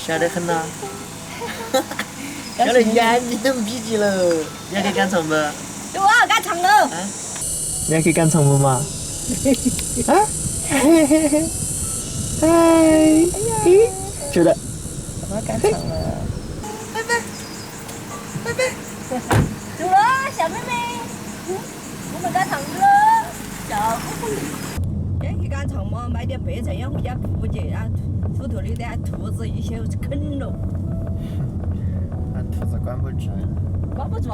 小得很呐。小得眼睛都眯起了，你还可以赶场不？我要赶场了。啊？你还可以赶场不嘛？啊？嘿嘿嘿。嗨。嘿。觉得。我要赶场了。拜拜。拜拜。走了，小妹妹。我们赶场了，小姑姑。先去赶场嘛，买点白菜养回家补去啊。土头里的兔子一些啃了。那兔子关不住。关不住，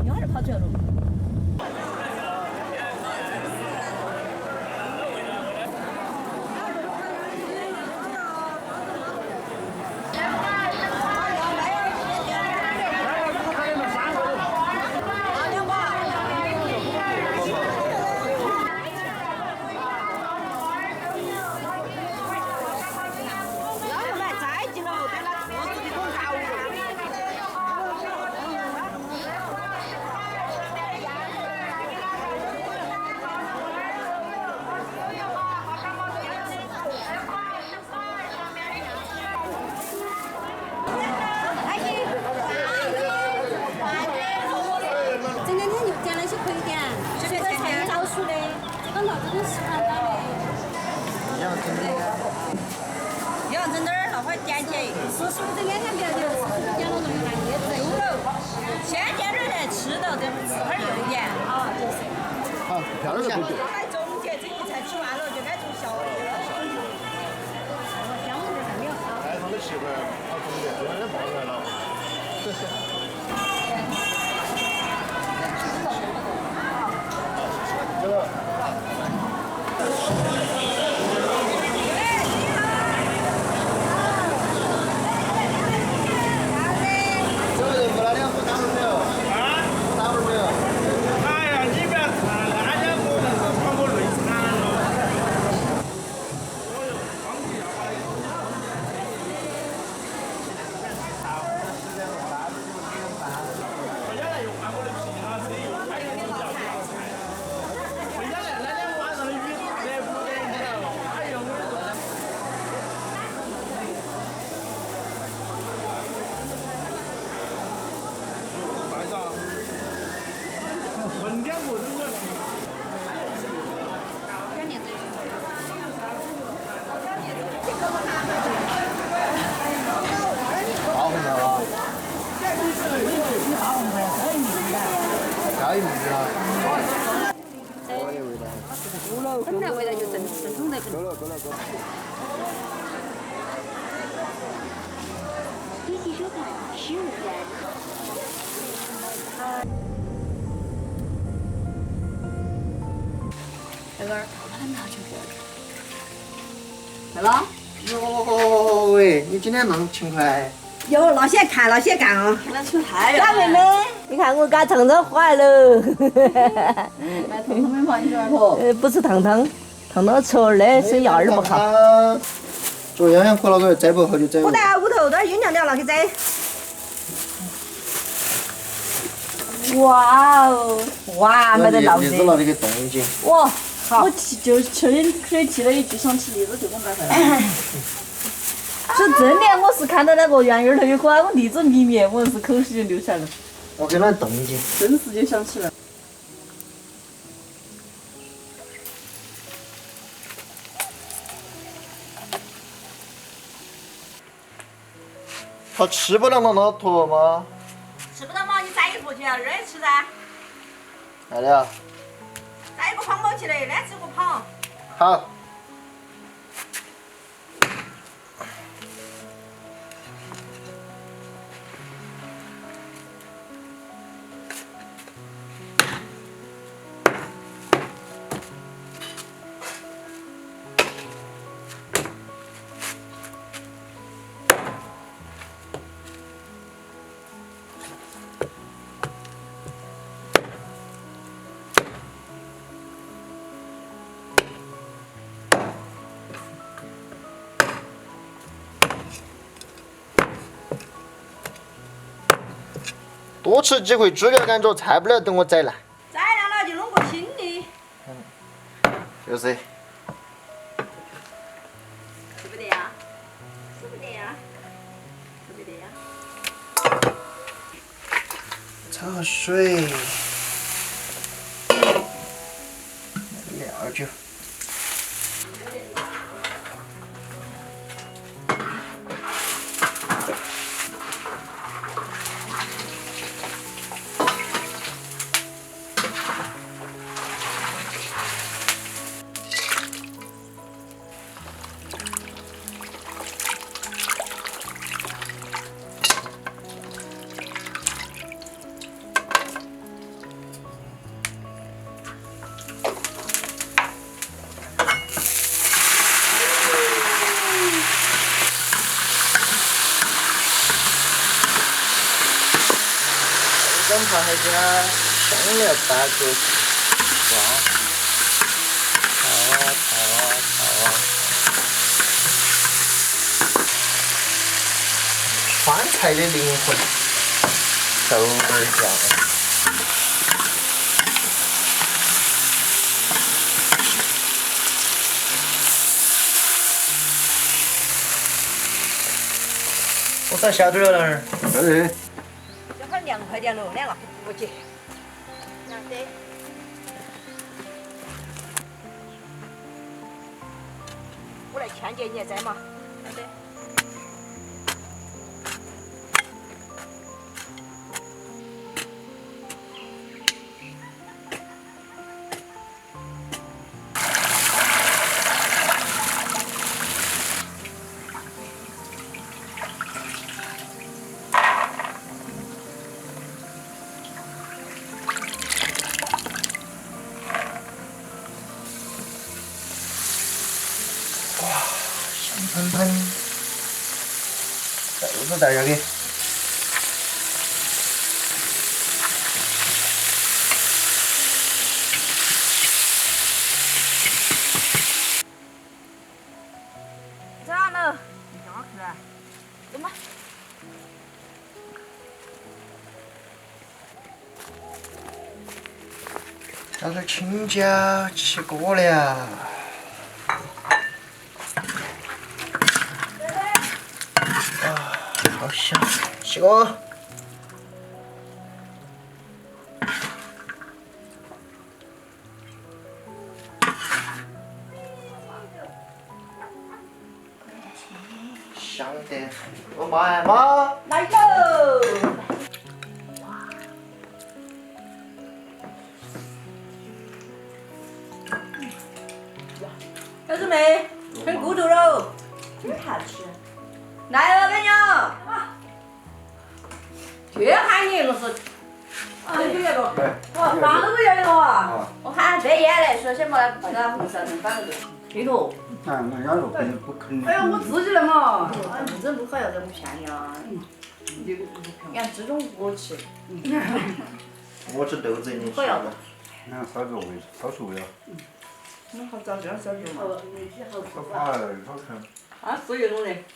一会儿就跑出来了。要整点儿那会点起，叔叔这两天不要点，叔叔点了东西拿叶子丢了，先点点来吃到，等会儿吃会儿又点，啊，就是。好，漂亮。该中间这一菜吃完了，就该做小的了。哎，他们媳妇儿好中间，有点爆出来了。这个。加一米了。本来味道就正宗的很。够了。微信收款15元。这个很好吃的。来了。哟喂，你今天那么勤快。有那些看那些干啊！看得出太小妹妹，你看我赶场子坏了。来头他们嘛，你这儿头。不是烫汤，烫到吃了的是牙儿不好。做鸳鸯锅那个摘不好就摘。不带屋头，都是鸳鸯料拿去摘。哇哦！哇，没得闹的。栗子拿的给冻一斤。哇，好。我就去年提了一句，想吃栗子就给我买回来。是真的，我是看到那个圆圆头有款，我栗子迷面，我是口水就流下来了。我给它冻一斤。真是就想起来。他吃不了嘛，那坨吗？吃不到嘛，你摘一坨去啊，热吃噻。来了。摘一个胖包起来，来吃个胖。好。多吃几回猪脚感觉菜不了，等我宰烂。宰烂了就弄个新的。就是。是不得呀？是不得呀？焯下水，料酒。跟螃蟹加香料拌过去，哇！炒啊炒啊炒啊！川菜的灵魂，豆瓣酱。我上下嘴了那儿。对。这会儿凉快点喽，2个不急。凉的。我来劝解你，在嘛？凉的。喷喷，豆子带下去。咋了？你干嘛去啊？走嘛。加点青椒，起锅了。好香，起锅。香得，我妈妈。来喽！小师妹，吃骨头喽！这好吃。来了，干娘。去喊你，老师。你这个，哇，饭都不要了啊！我喊这烟来，说先把那个红烧成反了这个。那羊肉不肯哎呀，我自己来嘛。哎，不整不好要这么骗你啊！你看这种我吃。我吃豆子，你吃好要的。那烧肉味，烧熟了。那好找这样烧肉嘛。烧怕了，好看。啊，是这种的。